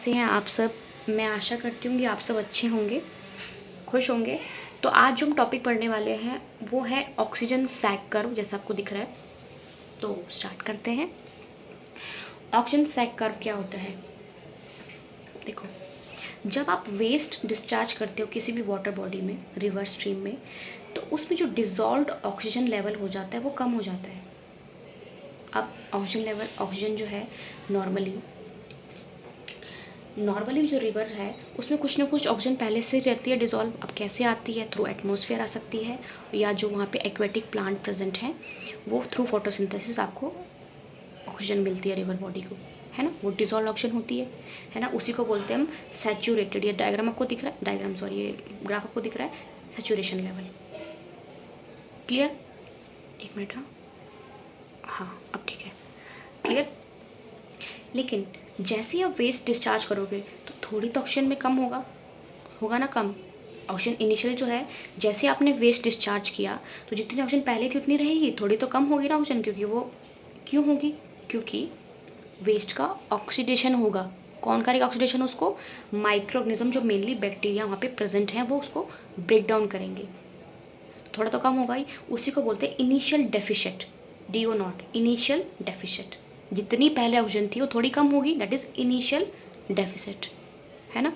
कैसे हैं आप सब। मैं आशा करती हूँ कि आप सब अच्छे होंगे, खुश होंगे। तो आज जो हम टॉपिक पढ़ने वाले हैं वो है ऑक्सीजन सैग कर्व, जैसा आपको दिख रहा है। तो स्टार्ट करते हैं। ऑक्सीजन सैग कर्व क्या होता है? देखो, जब आप वेस्ट डिस्चार्ज करते हो किसी भी वाटर बॉडी में, रिवर स्ट्रीम में, तो उसमें जो डिज़ोल्व्ड ऑक्सीजन लेवल हो जाता है वो कम हो जाता है। अब ऑक्सीजन जो है नॉर्मली जो रिवर है उसमें कुछ ना कुछ ऑक्सीजन पहले से रहती है डिज़ोल्व। अब कैसे आती है? थ्रू एटमॉस्फेयर आ सकती है, या जो वहाँ पे एक्वेटिक प्लांट प्रेजेंट हैं वो थ्रू फोटोसिंथेसिस आपको ऑक्सीजन मिलती है रिवर बॉडी को, है ना। वो डिज़ोल्व ऑक्सीजन होती है ना। उसी को बोलते हैं हम सैचुरेटेड। ये डायग्राम आपको दिख रहा है, ये ग्राफ आपको दिख रहा है, सैचुरेशन लेवल। क्लियर? एक मिनट। हाँ अब ठीक है, क्लियर। लेकिन जैसे ही आप वेस्ट डिस्चार्ज करोगे तो थोड़ी तो ऑक्सीजन में कम होगा ना, कम ऑक्सीजन इनिशियल जो है। जैसे आपने वेस्ट डिस्चार्ज किया तो जितनी ऑक्सीजन पहले थी उतनी रहेगी, थोड़ी तो कम होगी ना ऑक्सीजन, क्योंकि वो क्यों होगी? क्योंकि वेस्ट का ऑक्सीडेशन होगा। कौन करेगा ऑक्सीडेशन? उसको माइक्रो ऑर्गेनिज्म, जो मेनली बैक्टीरिया वहाँ पे प्रेजेंट हैं, वो उसको ब्रेक डाउन करेंगे। थोड़ा तो कम होगा ही। उसी को बोलते हैं initial deficit, DO not, initial deficit. जितनी पहले ऑक्सीजन थी वो थोड़ी कम होगी, दैट इज इनिशियल डेफिसिट, है ना।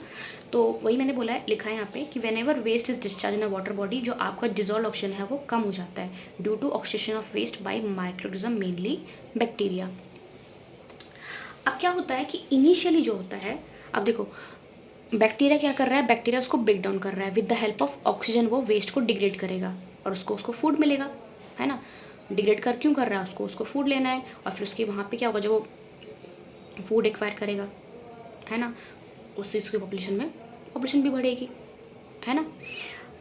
तो वही मैंने बोला है, लिखा है यहाँ पे कि whenever waste is discharge in a water body, जो आपका डिजोल्व ऑक्सीजन है वो कम हो जाता है due to oxidation of waste by microorganism, mainly bacteria. अब क्या होता है कि इनिशियली जो होता है, अब देखो बैक्टीरिया क्या कर रहा है, बैक्टीरिया उसको ब्रेक डाउन कर रहा है। With the help of oxygen वो वेस्ट को डिग्रेड करेगा और उसको फूड मिलेगा, है ना। डिग्रेड क्यों कर रहा है? उसको फूड लेना है, और फिर उसके वहाँ पे क्या होगा, जब वो फूड एक्वायर करेगा, है ना, उससे उसकी पॉपुलेशन भी बढ़ेगी, है ना।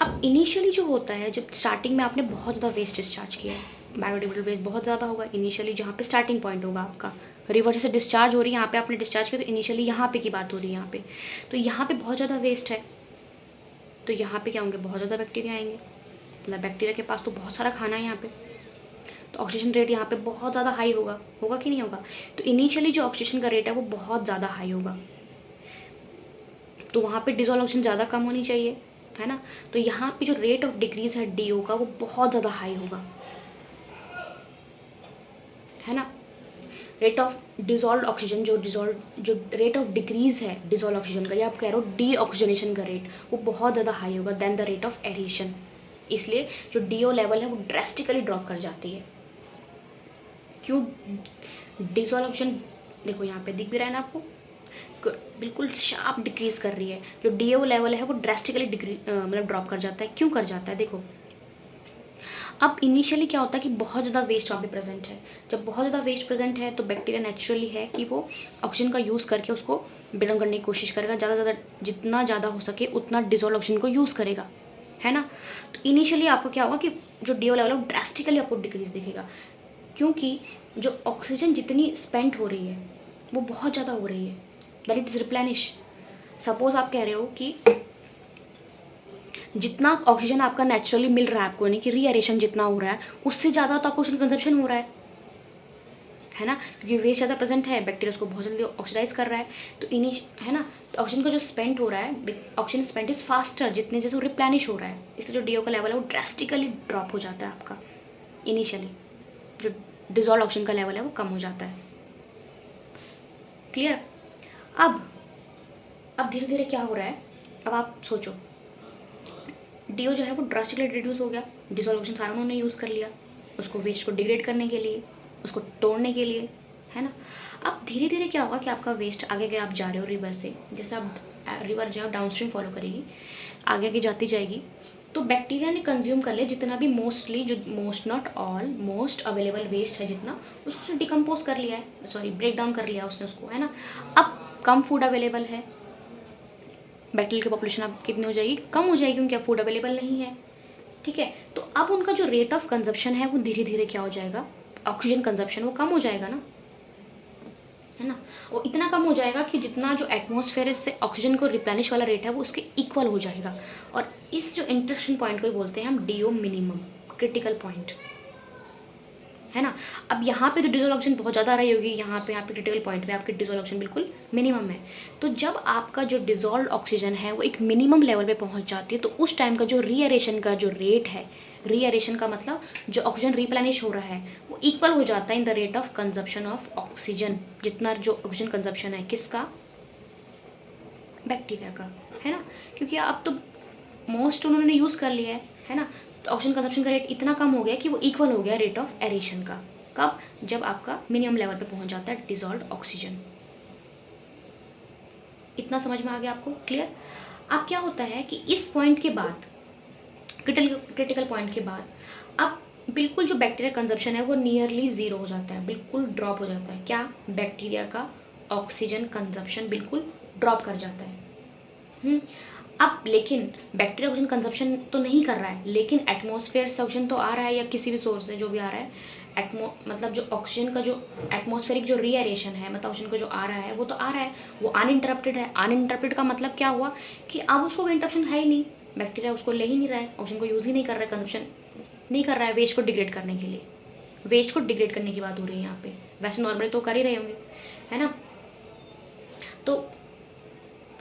अब इनिशियली जो होता है, जब स्टार्टिंग में आपने बहुत ज़्यादा वेस्ट डिस्चार्ज किया है, बायोडिग्रेडेबल वेस्ट बहुत ज़्यादा होगा इनिशियली, जहाँ पे स्टार्टिंग पॉइंट होगा आपका। रिवर से डिस्चार्ज हो रही है, यहाँ पे आपने डिस्चार्ज किया, तो इनिशियली यहाँ पे की बात हो रही है यहाँ पे। तो यहाँ पे बहुत ज़्यादा वेस्ट है, तो यहाँ पे क्या होंगे, बहुत ज़्यादा बैक्टीरिया आएंगे। मतलब बैक्टीरिया के पास तो बहुत सारा खाना है यहाँ पे, तो ऑक्सीजन रेट यहाँ पे बहुत ज़्यादा हाई होगा कि नहीं होगा? तो इनिशियली जो ऑक्सीजन का रेट है वो बहुत ज़्यादा हाई होगा, तो वहाँ पे डिजोल्व ऑक्सीजन ज़्यादा कम होनी चाहिए, है ना। तो यहाँ पे जो रेट ऑफ डिक्रीज है DO का वो बहुत ज़्यादा हाई होगा, है ना। रेट ऑफ डिजोल्व ऑक्सीजन, जो रेट ऑफ डिक्रीज है डिजोल्व ऑक्सीजन का, या आप कह रहे हो डी ऑक्सीजनेशन का रेट, वो बहुत ज़्यादा हाई होगा then the rate of aeration. इसलिए जो DO लेवल है वो ड्रेस्टिकली ड्रॉप कर जाती है। क्यों? डिजोल्व ऑक्सीजन देखो यहाँ पे दिख भी रहा है ना आपको, बिल्कुल शार्प डिक्रीज कर रही है। जो DO लेवल है वो ड्रेस्टिकली मतलब ड्रॉप कर जाता है। क्यों कर जाता है? देखो, अब इनिशियली क्या होता है कि बहुत ज़्यादा वेस्ट वहाँ पे प्रेजेंट है। जब बहुत ज़्यादा वेस्ट प्रेजेंट है तो बैक्टीरिया नेचुरली है कि वो ऑक्सीजन का यूज़ करके उसको ब्रेक डाउन करने की कोशिश करेगा, जितना ज़्यादा हो सके उतना डिजोल्व ऑक्सीजन को यूज़ करेगा, है ना। तो इनिशियली आपको क्या होगा कि जो DO लेवल है वो ड्रेस्टिकली आपको डिक्रीज दिखेगा, क्योंकि जो ऑक्सीजन जितनी स्पेंड हो रही है वो बहुत ज़्यादा हो रही है, that it is replenish. Suppose आप कह रहे हो कि जितना ऑक्सीजन आपका नेचुरली मिल रहा है आपको, यानी कि रीएरेशन जितना हो रहा है उससे ज़्यादा तो आपको ऑक्सीजन कंजप्शन हो रहा है ना, क्योंकि वेस्ट ज़्यादा प्रेजेंट है, बैक्टीरिया उसको बहुत जल्दी ऑक्सीडाइज कर रहा है। तो है ना, तो ऑक्सीजन का जो स्पेंड हो रहा है, ऑक्सीजन स्पेंड इज फास्टर, जितने जैसे वो रिप्लेनिश हो रहा है, इसलिए जो DO का लेवल है वो ड्रेस्टिकली ड्रॉप हो जाता है आपका। इनिशियली जो डिजोल्व ऑक्सीजन का लेवल है वो कम हो जाता है। क्लियर? अब धीरे धीरे क्या हो रहा है, अब आप सोचो, DO जो है वो ड्रास्टिकली रिड्यूस हो गया, डिसोल्यूशन सारा उन्होंने यूज़ कर लिया उसको वेस्ट को डिग्रेड करने के लिए, उसको तोड़ने के लिए, है ना। अब धीरे धीरे क्या होगा कि आपका वेस्ट आगे आप जा रहे हो रिवर से, जैसे आप रिवर जो डाउन स्ट्रीम फॉलो करेगी, आगे आगे जाती जाएगी, तो बैक्टीरिया ने कंज्यूम कर लिया जितना भी मोस्टली, जो most not all, most available waste है जितना, उसको डिकम्पोज कर लिया है, सॉरी ब्रेक डाउन कर लिया उसने उसको, है ना। अब कम फूड अवेलेबल है, बैक्टीरियल की पॉपुलेशन अब कितनी हो जाएगी, कम हो जाएगी, क्योंकि अब फूड अवेलेबल नहीं है, ठीक है। तो अब उनका जो रेट ऑफ कंजप्शन है वो धीरे धीरे क्या हो जाएगा, ऑक्सीजन कंजप्शन वो कम हो जाएगा ना, है ना। वो इतना कम हो जाएगा कि जितना जो एटमॉस्फेयर से ऑक्सीजन को रिप्लेनिश वाला रेट है वो उसके इक्वल हो जाएगा, और इस जो इंटरेक्शन पॉइंट को ही बोलते हैं हम DO मिनिमम, क्रिटिकल पॉइंट। है ना। अब यहाँ पे तो डिसॉल्व ऑक्सीजन बहुत ज़्यादा आ रही होगी, यहाँ पे क्रिटिकल पॉइंट पे आपकी डिसॉल्व ऑक्सीजन बिल्कुल मिनिमम है। तो जब आपका जो डिसॉल्व ऑक्सीजन है वो एक मिनिमम लेवल पे पहुँच जाती है, तो उस टाइम का जो रीएरेशन का जो रेट है, रीएरेशन का मतलब जो ऑक्सीजन रिप्लेनिश हो रहा है वो इक्वल हो जाता है in the rate of consumption of oxygen, जितना जो ऑक्सीजन कंजप्शन है किसका, बैक्टीरिया का, है ना। क्योंकि अब तो मोस्ट उन्होंने यूज़ कर लिया है ना। तो ऑक्सीजन कंजप्शन का रेट इतना कम हो गया कि वो इक्वल हो गया रेट ऑफ एरेशन का। कब? जब आपका मिनिमम लेवल पे पहुंच जाता है डिसॉल्व्ड ऑक्सीजन। इतना समझ में आ गया आपको? क्लियर? अब क्या होता है कि इस पॉइंट के बाद, क्रिटिकल पॉइंट के बाद, अब बिल्कुल जो बैक्टीरिया कंजप्शन है वो नियरली ज़ीरो हो जाता है, बिल्कुल ड्रॉप हो जाता है। क्या? बैक्टीरिया का ऑक्सीजन कंजप्शन बिल्कुल ड्रॉप कर जाता है। अब लेकिन बैक्टीरिया ऑक्सीजन कंजप्शन तो नहीं कर रहा है, लेकिन एटमॉस्फेयर से ऑक्सीजन तो आ रहा है, या किसी भी सोर्स से जो भी आ रहा है, मतलब जो ऑक्सीजन का जो एटमॉस्फेरिक जो रीएरेशन है, मतलब ऑक्सीजन का जो आ रहा है वो तो आ रहा है, वो अनइंटरप्टेड है। अनइंटरप्टेड का मतलब क्या हुआ कि अब उसको कोई इंटरप्शन है ही नहीं, बैक्टीरिया उसको ले ही नहीं रहा है, ऑक्सीजन को यूज़ ही नहीं कर रहा है, कंजप्शन नहीं कर रहा है वेस्ट को डिग्रेड करने के लिए। वेस्ट को डिग्रेड करने की बात हो रही है यहाँ पे, वैसे नॉर्मली तो कर ही रहे होंगे, है ना।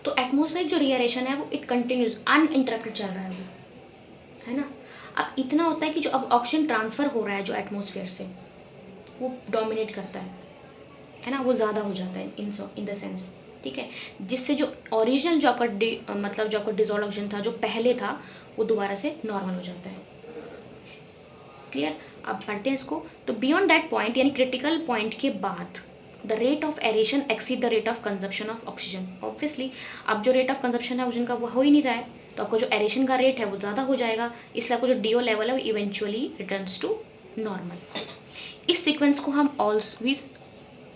तो एटमॉस्फेरिक जो रीएरेशन है वो इट कंटिन्यूज अनइंटरप्टेड चल रहा है वो, है ना। अब इतना होता है कि जो अब ऑक्सीजन ट्रांसफ़र हो रहा है जो एटमॉस्फेयर से, वो डोमिनेट करता है ना, वो ज़्यादा हो जाता है इन द सेंस, ठीक है। जिससे जो ओरिजिनल जो आपका मतलब जो आपका डिसॉल्व ऑक्सीजन था जो पहले था वो दोबारा से नॉर्मल हो जाता है। क्लियर? अब पढ़ते हैं इसको। तो बियॉन्ड दैट पॉइंट यानी क्रिटिकल पॉइंट के बाद the rate of aeration exceed the rate of consumption of oxygen. Obviously अब जो रेट ऑफ कंजप्शन है ऑक्सीजन का वो हो ही नहीं रहा है, तो आपको जो एरेशन का रेट है वो ज़्यादा हो जाएगा, इसलिए आपको जो डीओ लेवल है वो इवेंचुअली रिटर्न्स टू नॉर्मल। इस सीक्वेंस को हम ऑलवेज,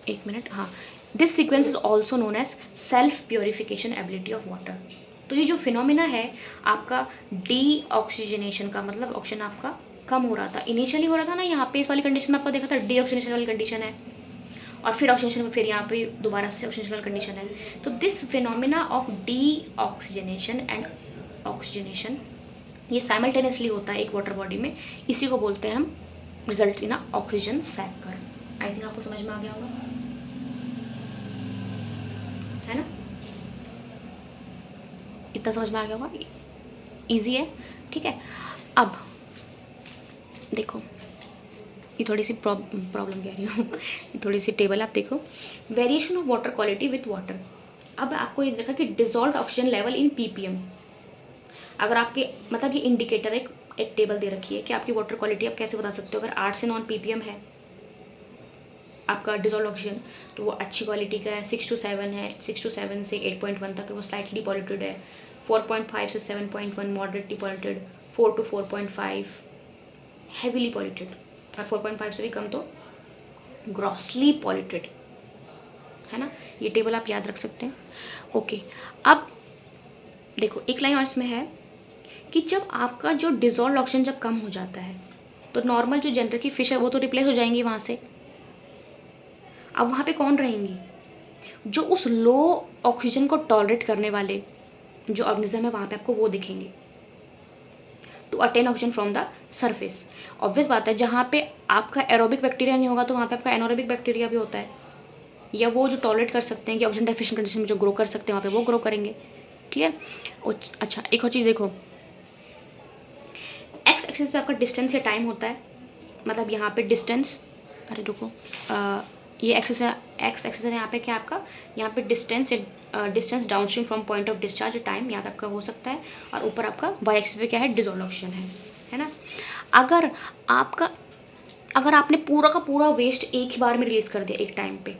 एक मिनट, हाँ, this sequence is also known as self purification ability of water. तो ये जो फिनोमिना है आपका डी ऑक्सीजनेशन का, मतलब ऑक्सीजन आपका कम हो रहा था, इनिशियली हो रहा था ना, यहाँ पे इस वाली कंडीशन में आपको देखा था डी ऑक्सीजनेशन वाली कंडीशन है, और फिर ऑक्सीजनेशन में फिर यहाँ पे दोबारा से ऑक्सीजनेशन वाली कंडीशन है। तो this phenomena of D oxygenation and oxygenation ये साइमल्टेनियसली होता है एक वाटर बॉडी में, इसी को बोलते हैं हम result in a oxygen सैकर। I think आपको समझ में आ गया होगा, है ना। इतना समझ में आ गया होगा, इजी है, ठीक है। अब देखो, ये थोड़ी सी प्रॉब्लम कह रही हूँ थोड़ी सी टेबल आप देखो, variation of water quality with water. अब आपको ये देखा कि dissolve oxygen level in PPM, अगर आपके मतलब ये इंडिकेटर एक टेबल दे रखी है कि आपकी वाटर क्वालिटी आप कैसे बता सकते हो। अगर 8 से 9 पीपीएम है आपका डिजॉल्व ऑक्सीजन तो वो अच्छी क्वालिटी का है, 6 to 7 है, 6 to 7 से 8.1 तक है वो स्लाइटली पॉल्यूटेड है, 4.5 से 7.1 moderately polluted, 4 to 4.5 heavily polluted, और 4.5 से भी कम तो ग्रॉसली पॉल्यूटेड, है ना। ये टेबल आप याद रख सकते हैं। ओके, अब देखो एक लाइन और इसमें है कि जब आपका जो डिजॉल्व ऑक्सीजन जब कम हो जाता है तो नॉर्मल जो जनरल की फिश है वो तो रिप्लेस हो जाएंगी वहाँ से। अब वहाँ पे कौन रहेंगी? जो उस लो ऑक्सीजन को टॉलरेट करने वाले जो ऑर्गेनिज्म है वहाँ पे आपको वो दिखेंगे, to attain oxygen from the surface. Obvious बात है, जहाँ पे आपका एरोबिक बैक्टीरिया नहीं होगा तो वहाँ पे आपका एनोरोबिक बैक्टीरिया भी होता है, या वो जो टॉलरेट कर सकते हैं कि ऑक्सीजन डेफिशिएंट कंडीशन में जो ग्रो कर सकते हैं वहाँ पे वो ग्रो करेंगे। क्लियर? अच्छा, एक और चीज़ देखो, एक्स एक्सिस पे आपका डिस्टेंस या टाइम होता है, मतलब यहाँ पे डिस्टेंस, अरे रुको, ये एक्स एक्सिस है यहाँ पे क्या आपका, यहाँ पे distance downstream from point of discharge time यहाँ पे आपका हो सकता है, और ऊपर आपका वाई एक्सिस पे क्या है, डिसॉल्व ऑक्सीजन है ना। अगर आपने पूरा का पूरा वेस्ट एक ही बार में रिलीज कर दिया एक टाइम पे,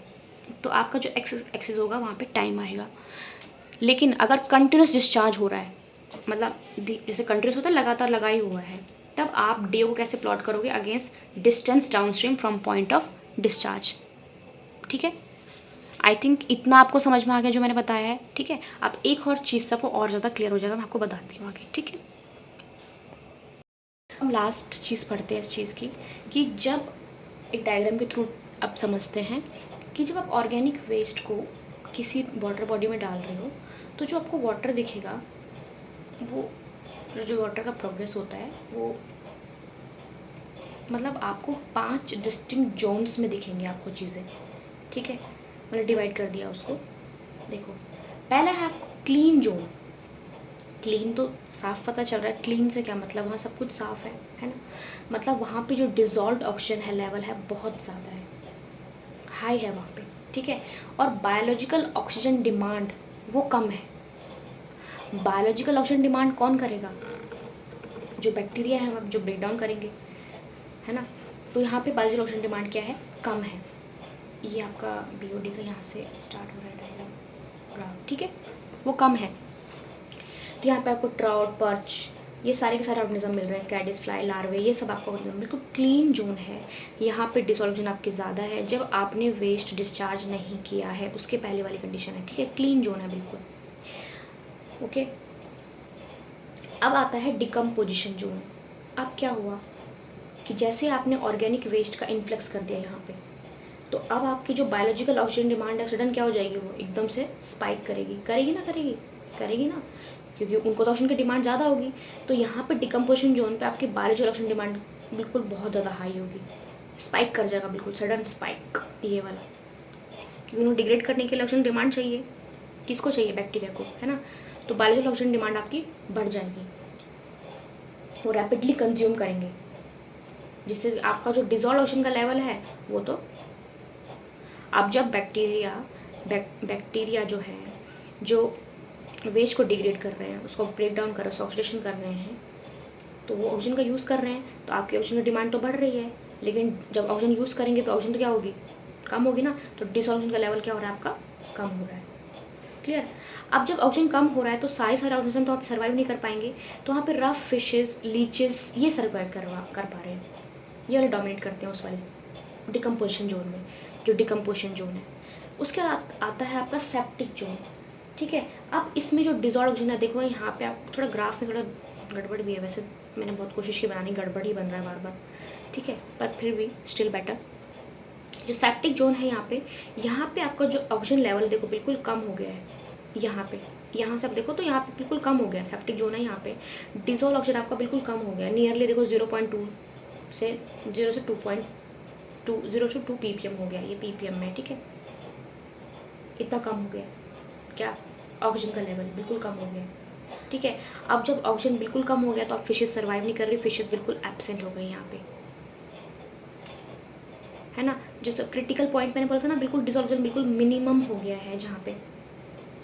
तो आपका जो एक्सिस होगा वहाँ पे टाइम आएगा। लेकिन अगर कंटिन्यूस डिस्चार्ज हो रहा है, मतलब जैसे कंटिन्यूस होता है लगातार लगा ही हुआ है, तब आप डे को कैसे प्लॉट करोगे, against distance downstream from point of discharge. ठीक है, आई थिंक इतना आपको समझ में आ गया जो मैंने बताया है। ठीक है, अब एक और चीज़ सबको और ज़्यादा क्लियर हो जाएगा, मैं आपको बताती हूँ आगे। ठीक है, हम लास्ट चीज़ पढ़ते हैं इस चीज़ की, कि जब एक डायग्राम के थ्रू आप समझते हैं कि जब आप ऑर्गेनिक वेस्ट को किसी वाटर बॉडी में डाल रहे हो तो जो आपको वाटर दिखेगा, वो जो वाटर का प्रोग्रेस होता है वो मतलब आपको 5 डिस्टिंक्ट जोन्स में दिखेंगे आपको चीज़ें, ठीक है। मैंने डिवाइड कर दिया उसको। देखो, पहला है क्लीन जोन। क्लीन तो साफ पता चल रहा है, क्लीन से क्या मतलब, वहाँ सब कुछ साफ है ना। मतलब वहाँ पे जो डिजॉल्व ऑक्सीजन है लेवल है बहुत ज़्यादा है, हाई है वहाँ पे, ठीक है। और बायोलॉजिकल ऑक्सीजन डिमांड वो कम है। बायोलॉजिकल ऑक्सीजन डिमांड कौन करेगा, जो बैक्टीरिया है जो ब्रेक डाउन करेंगे, है ना। तो यहाँ पे बायोलॉजिकल ऑक्सीजन डिमांड क्या है, कम है। ये आपका बीओडी का यहाँ से स्टार्ट हो रहा है डायग्राम, ठीक है, वो कम है। तो यहाँ पे आपको ट्राउट, पर्च, ये सारे के सारे ऑर्गेनिज्म मिल रहे हैं, कैडिस फ्लाई, लार्वे, ये सब आपको बिल्कुल क्लीन जोन है। यहाँ पे डिसॉल्यूशन आपकी ज़्यादा है जब आपने वेस्ट डिस्चार्ज नहीं किया है, उसके पहले वाली कंडीशन है, ठीक है। क्लीन जोन है बिल्कुल, ओके। अब आता है डिकम्पोजिशन जोन। अब क्या हुआ कि जैसे आपने ऑर्गेनिक वेस्ट का इन्फ्लक्स कर दिया यहाँ पे, तो अब आपकी जो बायोलॉजिकल ऑक्सीजन डिमांड है सडन क्या हो जाएगी, वो एकदम से स्पाइक करेगी, करेगी ना, क्योंकि उनको तो ऑक्सीजन की डिमांड ज़्यादा होगी। तो यहाँ पे डिकम्पोजिशन जोन पे आपकी बायोलॉजिकल ऑक्सीजन डिमांड बिल्कुल बहुत ज़्यादा हाई होगी, स्पाइक कर जाएगा, बिल्कुल सडन स्पाइक ये वाला, क्योंकि उन्हें डिग्रेड करने के लिए ऑक्सीजन डिमांड चाहिए, किसको चाहिए, बैक्टीरिया को, है ना। तो बायोलॉजिकल ऑक्सीजन डिमांड आपकी बढ़ जाएगी, वो रैपिडली कंज्यूम करेंगे, जिससे आपका जो डिजॉल्व ऑक्सीजन का लेवल है वो तो, अब जब बैक्टीरिया जो है जो वेस्ट को डिग्रेड कर रहे हैं, उसको ब्रेक डाउन कर रहे हैं, ऑक्सीडेशन कर रहे हैं, तो वो ऑक्सीजन का यूज़ कर रहे हैं, तो आपकी ऑक्सीजन की डिमांड तो बढ़ रही है। लेकिन जब ऑक्सीजन यूज़ करेंगे तो ऑक्सीजन तो क्या होगी, कम होगी ना। तो डिसऑक्सीजन का लेवल क्या हो रहा है, आपका कम हो रहा है, क्लियर। अब जब ऑक्सीजन कम हो रहा है तो सारे ऑर्गेनिज्म तो आप सर्वाइव नहीं कर पाएंगे, तो वहाँ पे रफ फिशेस, लीचेस, ये सर्वाइव कर पा रहे हैं, ये वाले डोमिनेट करते हैं उस वाले डिकम्पोजिशन जोन में, जो डिकम्पोजिशन जोन है। उसके आता है आपका सेप्टिक जोन, ठीक है। अब इसमें जो डिजॉल्व ऑक्सीजन है, देखो यहाँ पे आप थोड़ा ग्राफ में थोड़ा गड़बड़ भी है, वैसे मैंने बहुत कोशिश की बनानी, गड़बड़ ही बन रहा है बार बार, ठीक है, पर फिर भी स्टिल बेटर। जो सेप्टिक जोन है यहाँ पे आपका जो ऑक्सीजन लेवल देखो बिल्कुल कम हो गया है, यहाँ से आप देखो तो यहाँ पे बिल्कुल कम हो गया है, सेप्टिक जोन है यहाँ पे, डिजॉल्व ऑक्सीजन आपका बिल्कुल कम हो गया है, नियरली देखो 0.2 से 0 से 2 ppm हो गया, ये ppm में, ठीक है, इतना कम हो गया, क्या ऑक्सीजन का लेवल बिल्कुल कम हो गया, ठीक है। अब जब ऑक्सीजन बिल्कुल कम हो गया तो अब फिशेस सर्वाइव नहीं कर रही, फिशेस बिल्कुल एब्सेंट हो गई यहाँ पे, है ना। जो क्रिटिकल पॉइंट मैंने बोला था ना, बिल्कुल डिसऑक्सीजन बिल्कुल मिनिमम हो गया है जहाँ पे,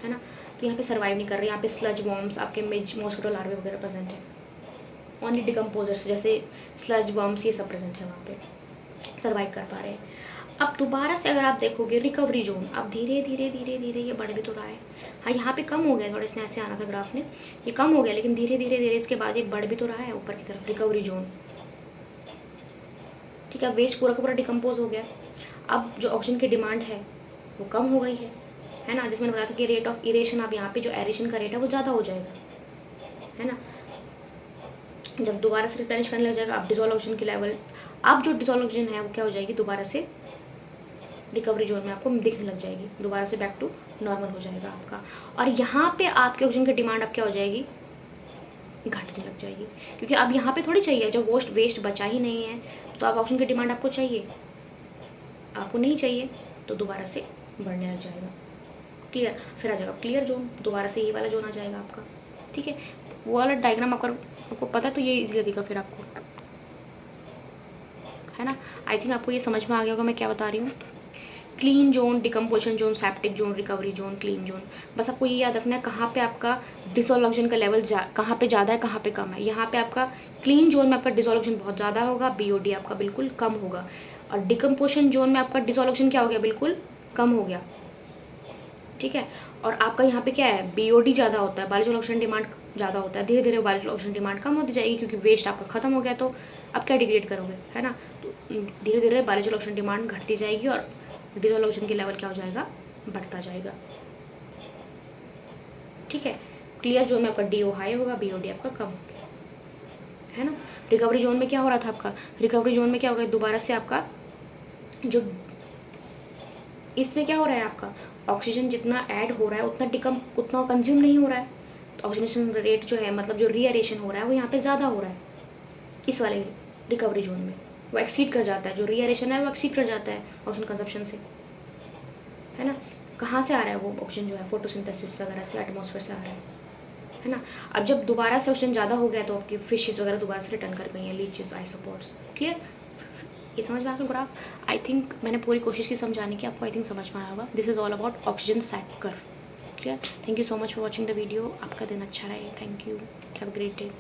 है ना। तो यहाँ पे सर्वाइव नहीं कर रहे, यहाँ पे स्लज वॉर्म्स, आपके मॉस्किटो लार्वे वगैरह प्रेजेंट है, ओनली डिकम्पोजर्स जैसे स्लज वॉर्म्स ये सब प्रेजेंट है, वहाँ पे सर्वाइव कर पा रहे हैं। अब दोबारा से अगर आप देखोगे रिकवरी जोन, अब धीरे धीरे ये बढ़ भी तो रहा है, हाँ यहाँ पे कम हो गया, थोड़ा इसने ऐसे आना था ग्राफ में, ये कम हो गया, लेकिन धीरे धीरे इसके बाद ये बढ़ भी तो रहा है ऊपर की तरफ, रिकवरी जोन, ठीक है। वेस्ट पूरा का पूरा डिकम्पोज हो गया, अब जो ऑक्सीजन की डिमांड है वो कम हो गई है ना। जिसमें बताया था कि रेट ऑफ इरेशन, अब यहाँ पे जो एरेशन का रेट है वो ज़्यादा हो जाएगा, है ना। जब दोबारा से रिप्लेनिश करने लग जाएगा, अब डिजॉल्व ऑक्सीजन की लेवल, अब जो डिजॉल्व ऑक्सीजन है वो क्या हो जाएगी, दोबारा से रिकवरी जोन में आपको दिखने लग जाएगी, दोबारा से बैक टू नॉर्मल हो जाएगा आपका। और यहाँ पे आपके ऑक्सीजन की डिमांड अब क्या हो जाएगी, घटने लग जाएगी, क्योंकि अब यहाँ पे थोड़ी चाहिए, जब वेस्ट बचा ही नहीं है तो अब ऑक्सीजन की डिमांड आपको चाहिए, आपको नहीं चाहिए तो दोबारा से बढ़ने लग जाएगा, क्लियर। फिर आ जाएगा क्लियर जोन, दोबारा से ये वाला जोन आ जाएगा आपका, ठीक है। वो वाला डायग्राम आपको पता तो ये इजीली दिखा फिर आपको, है ना। आई थिंक आपको ये समझ में आ गया होगा मैं क्या बता रही हूँ। Clean zone, decomposition zone, septic zone, recovery zone, clean zone, बस आपको ये याद रखना है कहाँ पे आपका डिसॉल्व ऑक्सीजन का लेवल कहाँ पे ज़्यादा है, कहाँ पे कम है। यहाँ पे आपका क्लीन जोन में आपका डिसॉल्व ऑक्सीजन बहुत ज़्यादा होगा, बीओडी आपका बिल्कुल कम होगा, और डिकम्पोजिशन जोन में आपका डिसॉल्व ऑक्सीजन क्या हो गया, बिल्कुल कम हो गया, ठीक है। और आपका यहाँ पे क्या है, बीओडी ज़्यादा होता है, बायोलॉजिकल ऑक्सीजन डिमांड ज़्यादा होता है, धीरे धीरे बायोलॉजिकल ऑक्सीजन डिमांड कम होती जाएगी, क्योंकि वेस्ट आपका खत्म हो गया, तो अब क्या डिग्रेड करोगे, है ना। तो धीरे धीरे बायोलॉजिकल ऑक्सीजन डिमांड घटती जाएगी और डिसॉल्व ऑक्सीजन की लेवल क्या हो जाएगा, बढ़ता जाएगा, ठीक है। क्लियर जोन में आपका डीओ हाई होगा, बीओडी आपका कम हो गया, है ना। रिकवरी जोन में क्या हो रहा था आपका, रिकवरी जोन में क्या होगा, दोबारा से आपका जो इसमें क्या हो रहा है, आपका ऑक्सीजन जितना ऐड हो रहा है उतना कंज्यूम नहीं हो रहा है, तो ऑक्सीजन रेट जो है, मतलब जो रीएरेशन हो रहा है वो यहाँ पे ज़्यादा हो रहा है इस वाले रिकवरी जोन में, वो एक्सीड कर जाता है, जो रीएरेशन है वो एक्सीड कर जाता है ऑक्सीजन कंजप्शन से, है ना। कहाँ से आ रहा है वो ऑक्सीजन जो है, फोटोसिंथेसिस वगैरह से, एटमॉस्फेयर से आ रहा है ना। अब जब दोबारा से ऑक्सीजन ज़्यादा हो गया तो आपकी फिशेस वगैरह दोबारा से रिटर्न कर गई हैं, लीचेस, आइसोपोड्स। क्लियर, ये समझ में आ गया ग्राफ। आई थिंक मैंने पूरी कोशिश की समझाने की, आपको आई थिंक समझ में आया होगा। This is all about oxygen sag curve. Clear, thank you so much for watching the video. आपका दिन अच्छा रहे, thank you, have a great day.